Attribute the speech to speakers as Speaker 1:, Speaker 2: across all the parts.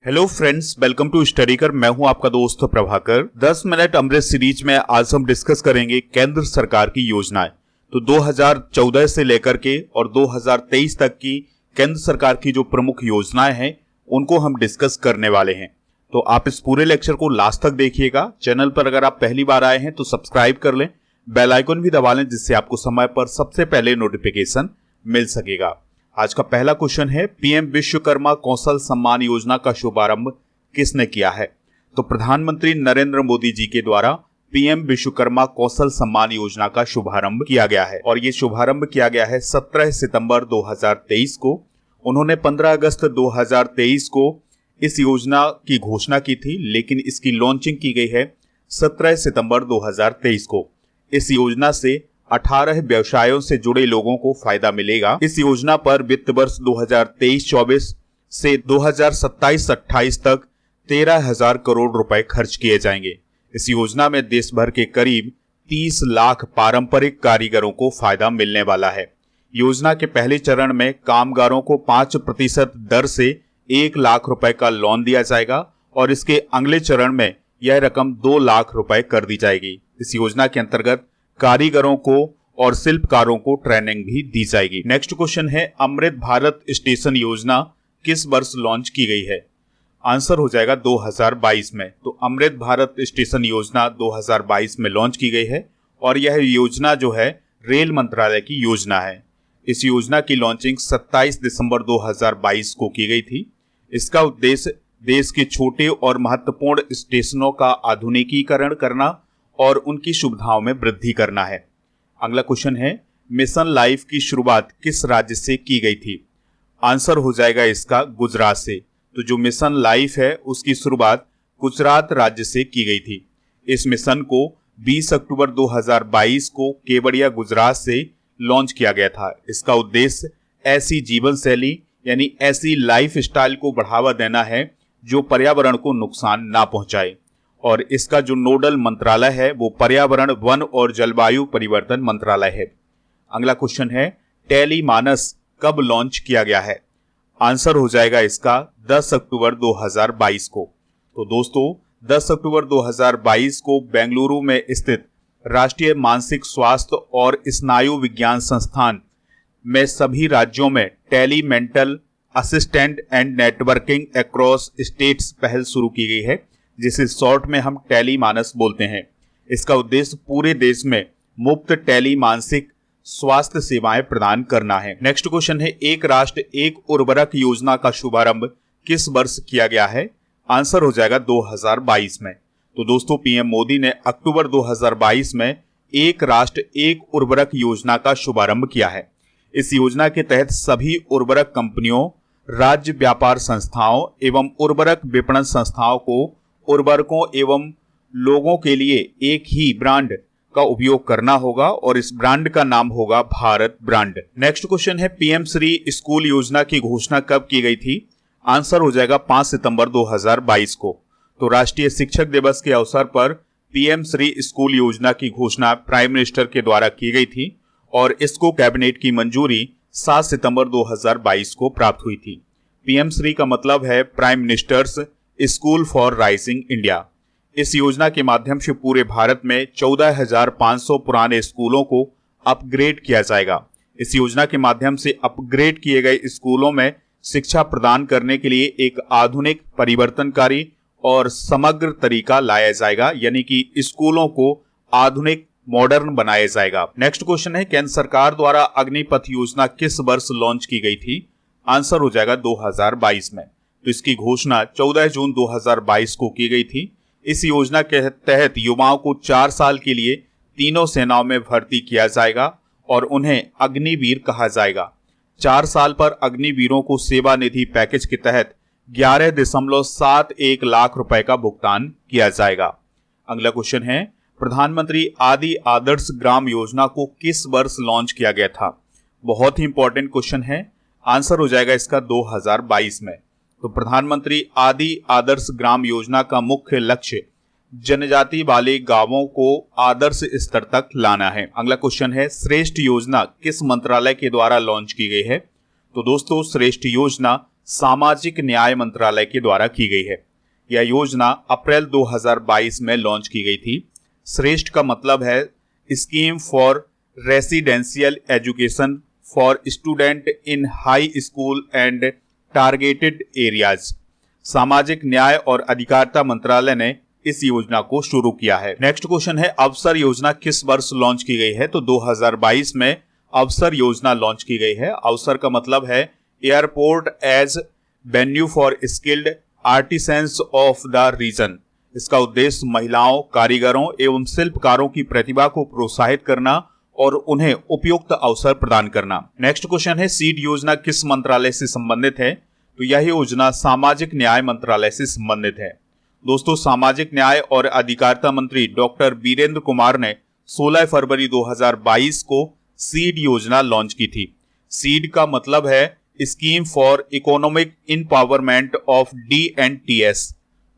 Speaker 1: Hello friends, welcome to स्टडीकर। मैं हूं आपका दोस्त प्रभाकर। 10 मिनट अमृत सीरीज में आज हम डिस्कस करेंगे केंद्र सरकार की योजनाएं। तो 2014 से लेकर के और 2023 तक की केंद्र सरकार की जो प्रमुख योजनाएं हैं उनको हम डिस्कस करने वाले हैं। तो आप इस पूरे लेक्चर को लास्ट तक देखिएगा। चैनल पर अगर आप पहली बार आए हैं तो सब्सक्राइब कर लें, बेल आइकन भी दबा लें जिससे आपको समय पर सबसे पहले नोटिफिकेशन मिल सकेगा। आज का पहला क्वेश्चन है, पीएम विश्वकर्मा कौशल सम्मान योजना का शुभारंभ किसने किया है? तो प्रधानमंत्री नरेंद्र मोदी जी के द्वारा पीएम विश्वकर्मा कौशल सम्मान योजना का शुभारंभ किया गया है और ये शुभारंभ किया गया है 17 सितंबर 2023 को। उन्होंने 15 अगस्त 2023 को इस योजना की घोषणा की थी, लेकिन इसकी लॉन्चिंग की गई है 17 सितंबर 2023 को। इस योजना से 18 व्यवसायों से जुड़े लोगों को फायदा मिलेगा। इस योजना पर वित्त वर्ष 2023-24 से 2027-28 तक 13,000 करोड़ रुपए खर्च किए जाएंगे। इस योजना में देश भर के करीब 30 लाख पारंपरिक कारीगरों को फायदा मिलने वाला है। योजना के पहले चरण में कामगारों को 5% दर से 1 लाख रुपए का लोन दिया जाएगा और इसके अगले चरण में यह रकम 2 लाख रुपए कर दी जाएगी। इस योजना के अंतर्गत कारीगरों को और शिल्पकारों को ट्रेनिंग भी दी जाएगी। नेक्स्ट क्वेश्चन है, अमृत भारत स्टेशन योजना किस वर्ष लॉन्च की गई है? आंसर हो जाएगा 2022 में। तो अमृत भारत स्टेशन योजना 2022 में लॉन्च की गई है और यह योजना जो है रेल मंत्रालय की योजना है। इस योजना की लॉन्चिंग 27 दिसंबर 2022 को की गई थी। इसका उद्देश्य देश के छोटे और महत्वपूर्ण स्टेशनों का आधुनिकीकरण करना और उनकी सुविधाओं में वृद्धि करना है। अगला क्वेश्चन है, मिशन लाइफ की शुरुआत किस राज्य से की गई थी? आंसर हो जाएगा इसका गुजरात से। तो जो मिशन लाइफ है उसकी शुरुआत गुजरात राज्य से की गई थी। इस मिशन को 20 अक्टूबर 2022 को केवड़िया गुजरात से लॉन्च किया गया था। इसका उद्देश्य ऐसी जीवन शैली यानी ऐसी लाइफ स्टाइल को बढ़ावा देना है जो पर्यावरण को नुकसान ना पहुंचाए और इसका जो नोडल मंत्रालय है वो पर्यावरण, वन और जलवायु परिवर्तन मंत्रालय है। अगला क्वेश्चन है, टेलीमानस कब लॉन्च किया गया है? आंसर हो जाएगा इसका 10 अक्टूबर 2022 को। तो दोस्तों 10 अक्टूबर 2022 को बेंगलुरु में स्थित राष्ट्रीय मानसिक स्वास्थ्य और स्नायु विज्ञान संस्थान में सभी राज्यों में tele mental assistant and networking across states पहल शुरू की गई है, जिसे शॉर्ट में हम टेली मानस बोलते हैं। इसका उद्देश्य पूरे देश में मुफ्त टेली मानसिक स्वास्थ्य सेवाएं प्रदान करना है। नेक्स्ट क्वेश्चन है, एक राष्ट्र एक उर्वरक योजना का शुभारंभ किस वर्ष किया गया है? आंसर हो जाएगा 2022 में। तो दोस्तों पीएम मोदी ने अक्टूबर 2022 में एक राष्ट्र एक उर्वरक योजना का शुभारंभ किया है। इस योजना के तहत सभी उर्वरक कंपनियों, राज्य व्यापार संस्थाओं एवं उर्वरक विपणन संस्थाओं को उर्वरकों एवं लोगों के लिए एक ही ब्रांड का उपयोग करना होगा और इस ब्रांड का नाम होगा भारत ब्रांड। नेक्स्ट क्वेश्चन है, पीएम श्री स्कूल योजना की घोषणा कब की गई थी? आंसर हो जाएगा 5 सितंबर 2022 को। तो राष्ट्रीय शिक्षक दिवस के अवसर पर पीएम श्री स्कूल योजना की घोषणा प्राइम मिनिस्टर के द्वारा की गई थी और इसको कैबिनेट की मंजूरी 7 सितंबर 2022 को प्राप्त हुई थी। पीएम श्री का मतलब है prime ministers school for rising India. इस योजना के माध्यम से पूरे भारत में 14,500 पुराने स्कूलों को अपग्रेड किया जाएगा। इस योजना के माध्यम से अपग्रेड किए गए स्कूलों में शिक्षा प्रदान करने के लिए एक आधुनिक, परिवर्तनकारी और समग्र तरीका लाया जाएगा, यानी कि स्कूलों को आधुनिक, मॉडर्न बनाया जाएगा। नेक्स्ट क्वेश्चन है, केंद्र सरकार द्वारा अग्निपथ योजना किस वर्ष लॉन्च की गई थी? आंसर हो जाएगा 2022 में। तो इसकी घोषणा 14 जून 2022 को की गई थी। इस योजना के तहत युवाओं को 4 साल के लिए तीनों सेनाओं में भर्ती किया जाएगा और उन्हें अग्निवीर कहा जाएगा। 4 साल पर अग्निवीरों को सेवा निधि पैकेज के तहत 11.71 लाख रुपए का भुगतान किया जाएगा। अगला क्वेश्चन है, प्रधानमंत्री आदि आदर्श ग्राम योजना को किस वर्ष लॉन्च किया गया था? बहुत ही इंपॉर्टेंट क्वेश्चन है। आंसर हो जाएगा इसका 2022 में। तो प्रधानमंत्री आदि आदर्श ग्राम योजना का मुख्य लक्ष्य जनजाति वाले गांवों को आदर्श स्तर तक लाना है। अगला क्वेश्चन है, श्रेष्ठ योजना किस मंत्रालय के द्वारा लॉन्च की गई है? तो दोस्तों श्रेष्ठ योजना सामाजिक न्याय मंत्रालय के द्वारा की गई है। यह योजना अप्रैल 2022 में लॉन्च की गई थी। श्रेष्ठ का मतलब है scheme for residential education for student in high school and targeted areas. सामाजिक न्याय और अधिकारिता मंत्रालय ने इस योजना को शुरू किया है। नेक्स्ट क्वेश्चन है, अवसर योजना किस वर्ष लॉन्च की गई है? तो 2022 में अवसर योजना लॉन्च की गई है। अवसर का मतलब है airport as venue for skilled artisans of the region. इसका उद्देश्य महिलाओं, कारीगरों एवं शिल्पकारों की प्रतिभा को प्रोत्साहित करना और उन्हें उपयुक्त अवसर प्रदान करना। नेक्स्ट क्वेश्चन है, सीड योजना किस मंत्रालय से संबंधित है? तो यह योजना सामाजिक न्याय मंत्रालय से संबंधित है। दोस्तों, सामाजिक न्याय और अधिकारिता मंत्री डॉक्टर वीरेंद्र कुमार ने 16 फरवरी 2022 को सीड योजना लॉन्च की थी। सीड का मतलब है scheme for economic empowerment of DNTS।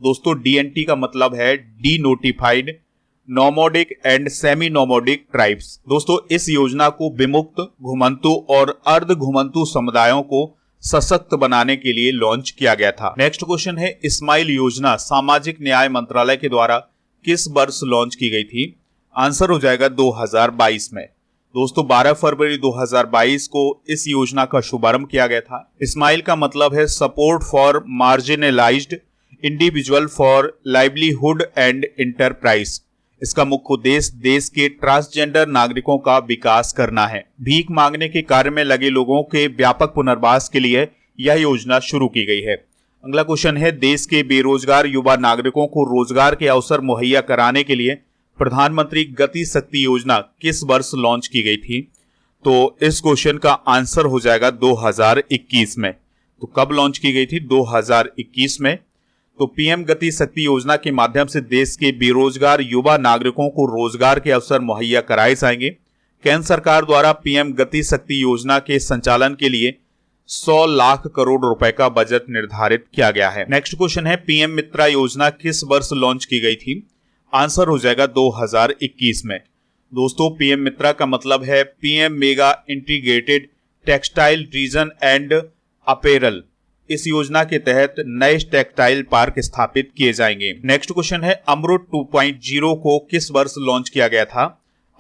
Speaker 1: दोस्तों, DNT का मतलब है denotified nomadic and semi nomadic tribes. दोस्तों, इस योजना को विमुक्त, घुमंतु और अर्ध घुमंतु समुदायों को सशक्त बनाने के लिए लॉन्च किया गया था। नेक्स्ट क्वेश्चन है, स्माइल योजना सामाजिक न्याय मंत्रालय के द्वारा किस वर्ष लॉन्च की गई थी? आंसर हो जाएगा 2022 में। दोस्तों, 12 फरवरी 2022 को इस योजना का शुभारंभ किया गया था। स्माइल का मतलब है support for marginalised individual for livelihood and enterprise. इसका मुख्य उद्देश्य देश के ट्रांसजेंडर नागरिकों का विकास करना है। भीख मांगने के कार्य में लगे लोगों के व्यापक पुनर्वास के लिए यह योजना शुरू की गई है। अगला क्वेश्चन है, देश के बेरोजगार युवा नागरिकों को रोजगार के अवसर मुहैया कराने के लिए प्रधानमंत्री गति शक्ति योजना किस वर्ष लॉन्च की गई थी? तो इस क्वेश्चन का आंसर हो जाएगा 2021 में। तो कब लॉन्च की गई थी? 2021 में। तो पीएम गति शक्ति योजना के माध्यम से देश के बेरोजगार युवा नागरिकों को रोजगार के अवसर मुहैया कराए जाएंगे। केंद्र सरकार द्वारा पीएम गति शक्ति योजना के संचालन के लिए 100 लाख करोड़ रुपए का बजट निर्धारित किया गया है। नेक्स्ट क्वेश्चन है, पीएम मित्रा योजना किस वर्ष लॉन्च की गई थी? आंसर हो जाएगा 2021 में। दोस्तों, पीएम मित्रा का मतलब है PM mega integrated textile reason and apparel. इस योजना के तहत नए टेक्सटाइल पार्क स्थापित किए जाएंगे। नेक्स्ट क्वेश्चन है, अमृत 2.0 को किस वर्ष लॉन्च किया गया था?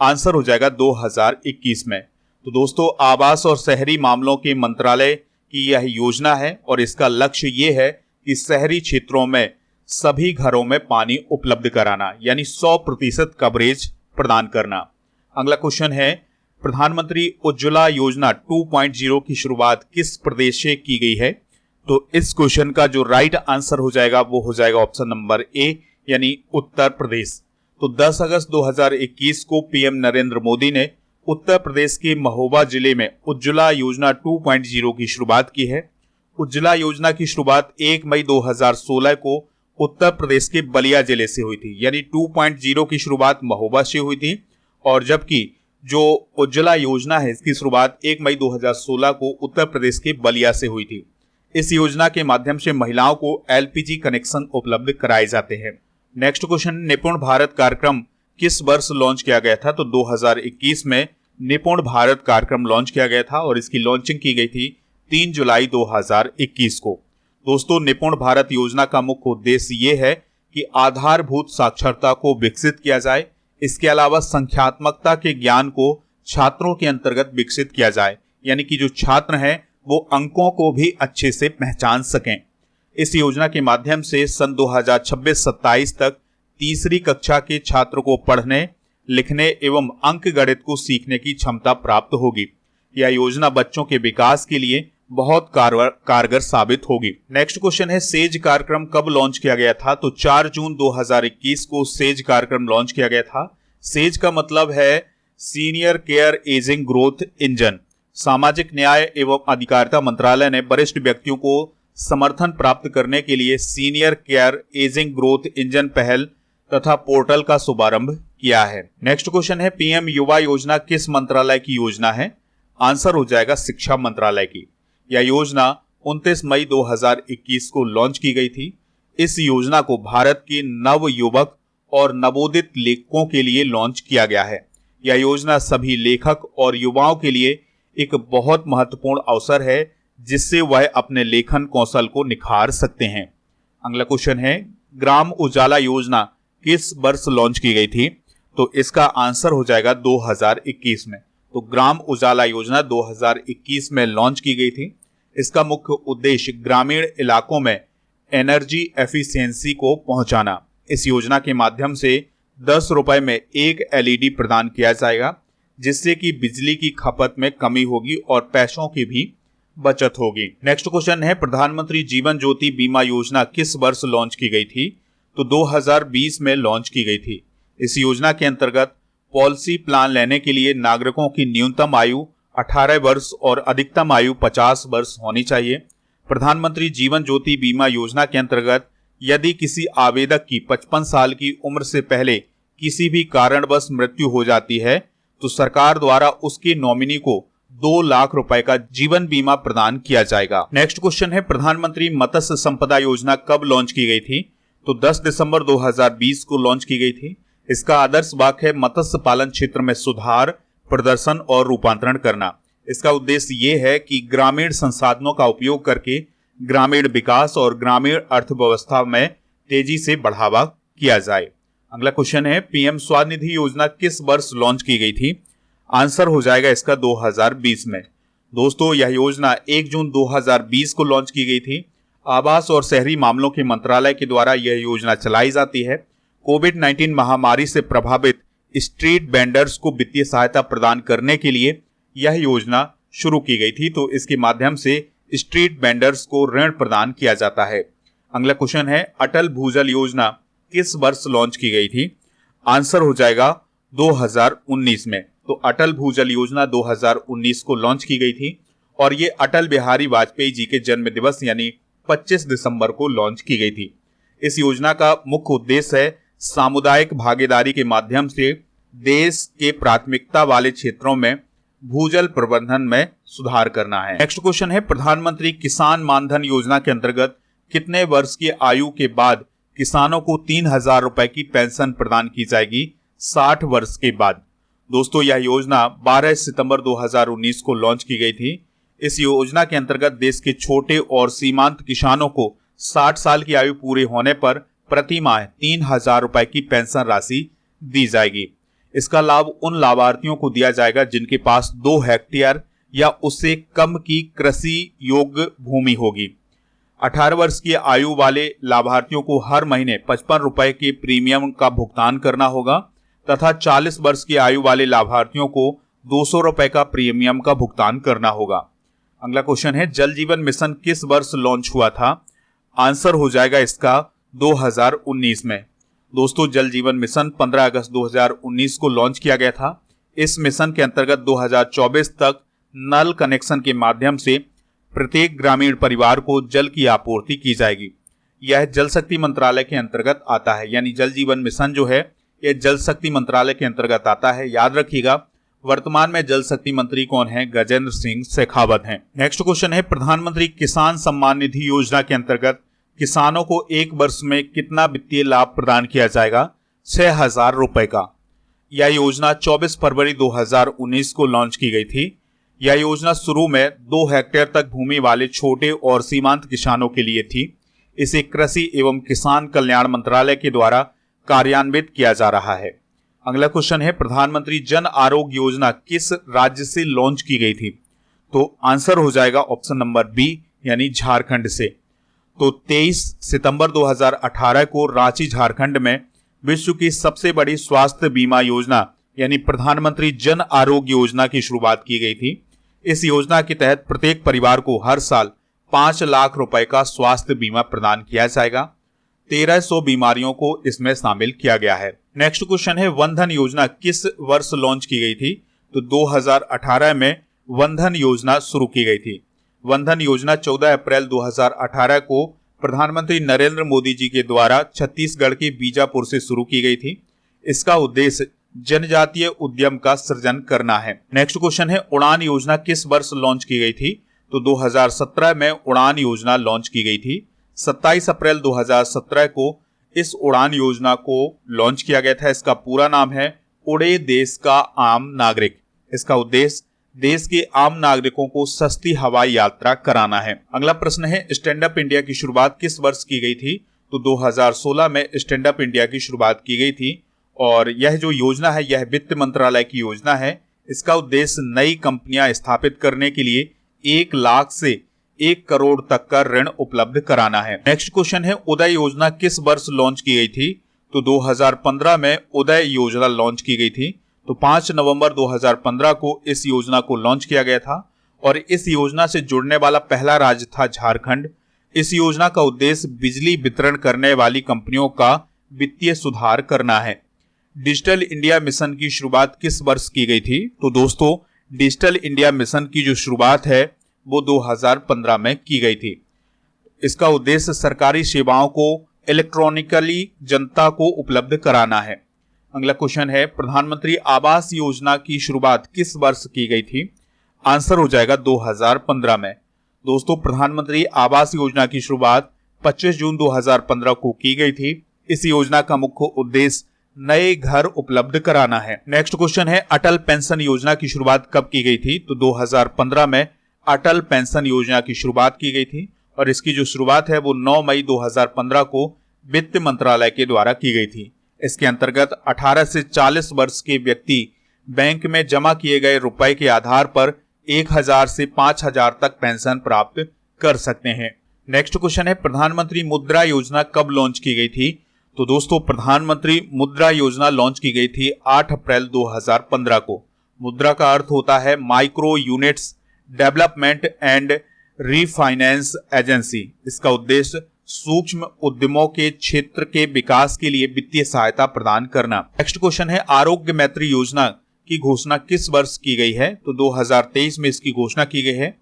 Speaker 1: आंसर हो जाएगा 2021 में। तो दोस्तों, आवास और शहरी मामलों के मंत्रालय की यह योजना है और इसका लक्ष्य ये है कि शहरी क्षेत्रों में सभी घरों में पानी उपलब्ध कराना, यानी 100% कवरेज प्रदान करना। अगला क्वेश्चन है, प्रधानमंत्री उज्ज्वला योजना 2.0 की शुरुआत किस प्रदेश से की गई है? तो इस क्वेश्चन का जो राइट आंसर हो जाएगा वो हो जाएगा ऑप्शन नंबर ए, यानी उत्तर प्रदेश। तो 10 अगस्त 2021 को पीएम नरेंद्र मोदी ने उत्तर प्रदेश के महोबा जिले में उज्ज्वला योजना 2.0 की शुरुआत की है। उज्ज्वला योजना की शुरुआत 1 मई 2016 को उत्तर प्रदेश के बलिया जिले से हुई थी, यानी 2.0 की शुरुआत महोबा से हुई थी, और जबकि जो उज्ज्वला योजना है इसकी शुरुआत 1 मई 2016 को उत्तर प्रदेश के बलिया से हुई थी। इस योजना के माध्यम से महिलाओं को एलपीजी कनेक्शन उपलब्ध कराए जाते हैं। नेक्स्ट क्वेश्चन, निपुण भारत कार्यक्रम किस वर्ष लॉन्च किया गया था? तो 2021 में निपुण भारत कार्यक्रम लॉन्च किया गया था और इसकी लॉन्चिंग की गई थी 3 जुलाई 2021 को। दोस्तों, निपुण भारत योजना का मुख्य उद्देश्य ये है कि आधारभूत साक्षरता को विकसित किया जाए। इसके अलावा संख्यात्मकता के ज्ञान को छात्रों के अंतर्गत विकसित किया जाए, यानी कि जो छात्र हैं वो अंकों को भी अच्छे से पहचान सकें। इस योजना के माध्यम से सन 2026-27 तक तीसरी कक्षा के छात्र को पढ़ने, लिखने एवं अंक गणित को सीखने की क्षमता प्राप्त होगी। यह योजना बच्चों के विकास के लिए बहुत कारगर साबित होगी। नेक्स्ट क्वेश्चन है, सेज कार्यक्रम कब लॉन्च किया गया था? तो 4 जून 2021 को सेज कार्यक्रम लॉन्च किया गया था। सेज का मतलब है senior care ageing growth engine. सामाजिक न्याय एवं अधिकारिता मंत्रालय ने वरिष्ठ व्यक्तियों को समर्थन प्राप्त करने के लिए senior care ageing growth engine पहल तथा पोर्टल का शुभारंभ किया है। नेक्स्ट क्वेश्चन है, पीएम युवा योजना किस मंत्रालय की योजना है? आंसर हो जाएगा शिक्षा मंत्रालय की। यह योजना 29 मई 2021 को लॉन्च की गई थी। इस योजना को भारत के नव युवक और नवोदित लेखकों के लिए लॉन्च किया गया है। यह योजना सभी लेखक और युवाओं के लिए एक बहुत महत्वपूर्ण अवसर है, जिससे वह अपने लेखन कौशल को निखार सकते हैं। अगला क्वेश्चन है, ग्राम उजाला योजना किस वर्ष लॉन्च की गई थी? तो इसका आंसर हो जाएगा 2021 में। तो ग्राम उजाला योजना 2021 में लॉन्च की गई थी। इसका मुख्य उद्देश्य ग्रामीण इलाकों में एनर्जी एफिशिएंसी को पहुंचाना। इस योजना के माध्यम से 10 रुपए में एक एलईडी प्रदान किया जाएगा, जिससे कि बिजली की खपत में कमी होगी और पैसों की भी बचत होगी। नेक्स्ट क्वेश्चन है, प्रधानमंत्री जीवन ज्योति बीमा योजना किस वर्ष लॉन्च की गई थी? तो 2020 में लॉन्च की गई थी। इस योजना के अंतर्गत पॉलिसी प्लान लेने के लिए नागरिकों की न्यूनतम आयु 18 वर्ष और अधिकतम आयु 50 वर्ष होनी चाहिए। प्रधानमंत्री जीवन ज्योति बीमा योजना के अंतर्गत यदि किसी आवेदक की 55 साल की उम्र से पहले किसी भी कारणवश मृत्यु हो जाती है तो सरकार द्वारा उसके नॉमिनी को 2 लाख रुपए का जीवन बीमा प्रदान किया जाएगा। नेक्स्ट क्वेश्चन है, प्रधानमंत्री मत्स्य संपदा योजना कब लॉन्च की गई थी? तो 10 दिसंबर 2020 को लॉन्च की गई थी। इसका आदर्श वाक्य है मत्स्य पालन क्षेत्र में सुधार, प्रदर्शन और रूपांतरण करना। इसका उद्देश्य ये है कि ग्रामीण संसाधनों का उपयोग करके ग्रामीण विकास और ग्रामीण अर्थव्यवस्था में तेजी से बढ़ावा किया जाए। अगला क्वेश्चन है, पीएम स्वनिधि योजना किस वर्ष लॉन्च की गई थी? आंसर हो जाएगा इसका 2020 में। दोस्तों, यह योजना 1 जून 2020 को लॉन्च की गई थी। आवास और शहरी मामलों के मंत्रालय के द्वारा यह योजना चलाई जाती है। कोविड-19 महामारी से प्रभावित स्ट्रीट वेंडर्स को वित्तीय सहायता प्रदान करने के लिए यह योजना शुरू की गई थी। तो इसके माध्यम से स्ट्रीट वेंडर्स को ऋण प्रदान किया जाता है। अगला क्वेश्चन है, अटल भूजल योजना किस वर्ष लॉन्च की गई थी? आंसर हो जाएगा 2019 में। तो अटल भूजल योजना 2019 को लॉन्च की गई थी और ये अटल बिहारी वाजपेयी जी के जन्म दिवस यानी 25 दिसंबर को लॉन्च की गई थी। इस योजना का मुख्य उद्देश्य है सामुदायिक भागीदारी के माध्यम से देश के प्राथमिकता वाले क्षेत्रों में भूजल प्रबंधन में सुधार करना है। नेक्स्ट क्वेश्चन है, प्रधानमंत्री किसान मानधन योजना के अंतर्गत कितने वर्ष की आयु के बाद किसानों को 3,000 रुपए की पेंशन प्रदान की जाएगी? 60 वर्ष के बाद। दोस्तों, यह योजना 12 सितंबर 2019 को लॉन्च की गई थी। इस योजना के अंतर्गत देश के छोटे और सीमांत किसानों को 60 साल की आयु पूरे होने पर प्रति माह 3,000 रुपए की पेंशन राशि दी जाएगी। इसका लाभ उन लाभार्थियों को दिया जाएगा जिनके पास 2 हेक्टेयर या उससे कम की कृषि योग्य भूमि होगी। 18 वर्ष की आयु वाले लाभार्थियों को हर महीने 55 रुपए के प्रीमियम का भुगतान करना होगा तथा 40 वर्ष की आयु वाले लाभार्थियों को 200 रुपए का प्रीमियम का भुगतान करना होगा। अगला क्वेश्चन है, जल जीवन मिशन किस वर्ष लॉन्च हुआ था? आंसर हो जाएगा इसका 2019 में। दोस्तों, जल जीवन मिशन 15 अगस्त 2019 को लॉन्च किया गया था। इस मिशन के अंतर्गत 2024 तक नल कनेक्शन के माध्यम से प्रत्येक ग्रामीण परिवार को जल की आपूर्ति की जाएगी। यह जल शक्ति मंत्रालय के अंतर्गत आता है, यानी जल जीवन मिशन जो है यह जल शक्ति मंत्रालय के अंतर्गत आता है। याद रखिएगा, वर्तमान में जल शक्ति मंत्री कौन है? गजेंद्र सिंह शेखावत हैं। नेक्स्ट क्वेश्चन है, प्रधानमंत्री किसान सम्मान निधि योजना के अंतर्गत किसानों को 1 वर्ष में कितना वित्तीय लाभ प्रदान किया जाएगा? 6,000 रुपए का। यह योजना 24 फरवरी 2019 को लॉन्च की गई थी। यह योजना शुरू में 2 हेक्टेयर तक भूमि वाले छोटे और सीमांत किसानों के लिए थी। इसे कृषि एवं किसान कल्याण मंत्रालय के द्वारा कार्यान्वित किया जा रहा है। अगला क्वेश्चन है, प्रधानमंत्री जन आरोग्य योजना किस राज्य से लॉन्च की गई थी? तो आंसर हो जाएगा ऑप्शन नंबर बी, यानी झारखंड से। तो 23 सितंबर 2018 को रांची, झारखंड में विश्व की सबसे बड़ी स्वास्थ्य बीमा योजना यानी प्रधानमंत्री जन आरोग्य योजना की शुरुआत की गई थी। इस योजना के तहत प्रत्येक परिवार को हर साल 5 लाख रुपए का स्वास्थ्य बीमा प्रदान किया जाएगा। 1300 बीमारियों को इसमें शामिल किया गया है। नेक्स्ट क्वेश्चन है, वंधन योजना किस वर्ष लॉन्च की गई थी? तो 2018 में वंधन योजना शुरू की गई थी। वंधन योजना 14 अप्रैल 2018 को प्रधानमंत्री नरेंद्र मोदी जी के द्वारा छत्तीसगढ़ के बीजापुर से शुरू की गई थी। इसका उद्देश्य जनजातीय उद्यम का सृजन करना है। नेक्स्ट क्वेश्चन है, उड़ान योजना किस वर्ष लॉन्च की गई थी? तो 2017 में उड़ान योजना लॉन्च की गई थी। 27 अप्रैल 2017 को इस उड़ान योजना को लॉन्च किया गया था। इसका पूरा नाम है उड़े देश का आम नागरिक। इसका उद्देश्य देश के आम नागरिकों को सस्ती हवाई यात्रा कराना है। अगला प्रश्न है, स्टैंड अप इंडिया की शुरुआत किस वर्ष की गई थी? तो 2016 में स्टैंड अप इंडिया की शुरुआत की गई थी और यह जो योजना है यह वित्त मंत्रालय की योजना है। इसका उद्देश्य नई कंपनियां स्थापित करने के लिए 1 लाख से 1 करोड़ तक का ऋण उपलब्ध कराना है। नेक्स्ट क्वेश्चन है, उदय योजना किस वर्ष लॉन्च की गई थी? तो 2015 में उदय योजना लॉन्च की गई थी। तो 5 नवंबर 2015 को इस योजना को लॉन्च किया गया था और इस योजना से जुड़ने वाला पहला राज्य था झारखंड। इस योजना का उद्देश्य बिजली वितरण करने वाली कंपनियों का वित्तीय सुधार करना है। डिजिटल इंडिया मिशन की शुरुआत किस वर्ष की गई थी? तो दोस्तों, डिजिटल इंडिया मिशन की जो शुरुआत है वो 2015 में की गई थी। इसका उद्देश्य सरकारी सेवाओं को इलेक्ट्रॉनिकली जनता को उपलब्ध कराना है। अगला क्वेश्चन है, प्रधानमंत्री आवास योजना की शुरुआत किस वर्ष की गई थी? आंसर हो जाएगा 2015 में। दोस्तों, प्रधानमंत्री आवास योजना की शुरुआत 25 जून 2015 को की गई थी। इस योजना का मुख्य उद्देश्य नए घर उपलब्ध कराना है। नेक्स्ट क्वेश्चन है, अटल पेंशन योजना की शुरुआत कब की गई थी? तो 2015 में अटल पेंशन योजना की शुरुआत की गई थी और इसकी जो शुरुआत है वो 9 मई 2015 को वित्त मंत्रालय के द्वारा की गई थी। इसके अंतर्गत 18 से 40 वर्ष के व्यक्ति बैंक में जमा किए गए रुपए के आधार पर 1000 से 5000 तक पेंशन प्राप्त कर सकते हैं। नेक्स्ट क्वेश्चन है, प्रधानमंत्री मुद्रा योजना कब लॉन्च की गई थी? तो दोस्तों, प्रधानमंत्री मुद्रा योजना लॉन्च की गई थी 8 अप्रैल 2015 को। मुद्रा का अर्थ होता है micro units development and refinance agency. इसका उद्देश्य सूक्ष्म उद्यमों के क्षेत्र के विकास के लिए वित्तीय सहायता प्रदान करना। नेक्स्ट क्वेश्चन है, आरोग्य मैत्री योजना की घोषणा किस वर्ष की गई है? तो 2023 में इसकी घोषणा की गई है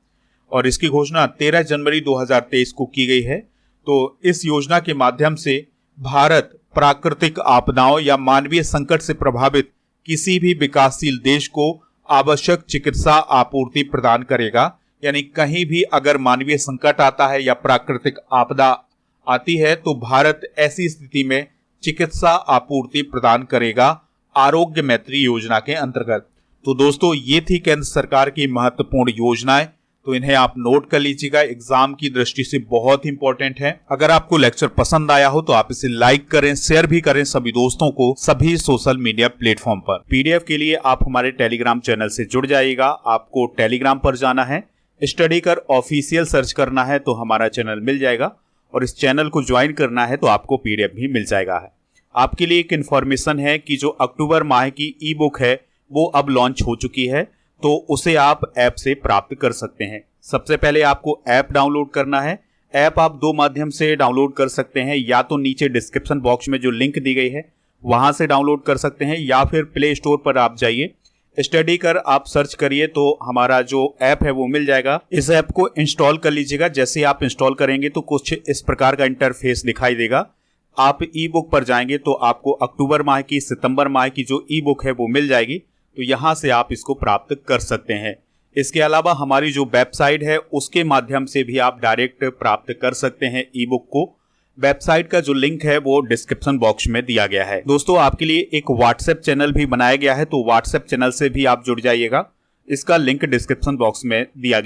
Speaker 1: और इसकी घोषणा 13 जनवरी 2023 को की गई है। तो इस योजना के माध्यम से भारत प्राकृतिक आपदाओं या मानवीय संकट से प्रभावित किसी भी विकासशील देश को आवश्यक चिकित्सा आपूर्ति प्रदान करेगा। यानी कहीं भी अगर मानवीय संकट आता है या प्राकृतिक आपदा आती है तो भारत ऐसी स्थिति में चिकित्सा आपूर्ति प्रदान करेगा आरोग्य मैत्री योजना के अंतर्गत। तो दोस्तों, ये थी केंद्र सरकार की महत्वपूर्ण योजनाएं। तो इन्हें आप नोट कर लीजिएगा, एग्जाम की दृष्टि से बहुत इंपॉर्टेंट है। अगर आपको लेक्चर पसंद आया हो तो आप इसे लाइक करें, शेयर भी करें सभी दोस्तों को सभी सोशल मीडिया प्लेटफॉर्म पर। पीडीएफ के लिए आप हमारे टेलीग्राम चैनल से जुड़ जाइएगा। आपको टेलीग्राम पर जाना है, स्टडी कर ऑफिशियल सर्च करना है तो हमारा चैनल मिल जाएगा और इस चैनल को ज्वाइन करना है तो आपको पीडीएफ भी मिल जाएगा। आपके लिए एक इन्फॉर्मेशन है कि जो अक्टूबर माह की ई बुक है वो अब लॉन्च हो चुकी है, तो उसे आप ऐप से प्राप्त कर सकते हैं। सबसे पहले आपको ऐप डाउनलोड करना है। ऐप आप 2 माध्यम से डाउनलोड कर सकते हैं, या तो नीचे डिस्क्रिप्शन बॉक्स में जो लिंक दी गई है वहां से डाउनलोड कर सकते हैं, या फिर प्ले स्टोर पर आप जाइए, स्टडी कर आप सर्च करिए तो हमारा जो ऐप है वो मिल जाएगा। इस ऐप को इंस्टॉल कर लीजिएगा। जैसे आप इंस्टॉल करेंगे तो कुछ इस प्रकार का इंटरफेस दिखाई देगा। आप ई बुक पर जाएंगे तो आपको अक्टूबर माह की, सितंबर माह की जो ई बुक है वो मिल जाएगी, तो यहां से आप इसको प्राप्त कर सकते हैं। इसके अलावा हमारी जो वेबसाइट है उसके माध्यम से भी आप डायरेक्ट प्राप्त कर सकते हैं ई बुक को। वेबसाइट का जो लिंक है वो डिस्क्रिप्शन बॉक्स में दिया गया है। दोस्तों, आपके लिए एक व्हाट्सएप चैनल भी बनाया गया है, तो व्हाट्सएप चैनल से भी आप जुड़ जाइएगा। इसका लिंक डिस्क्रिप्शन बॉक्स में दिया गया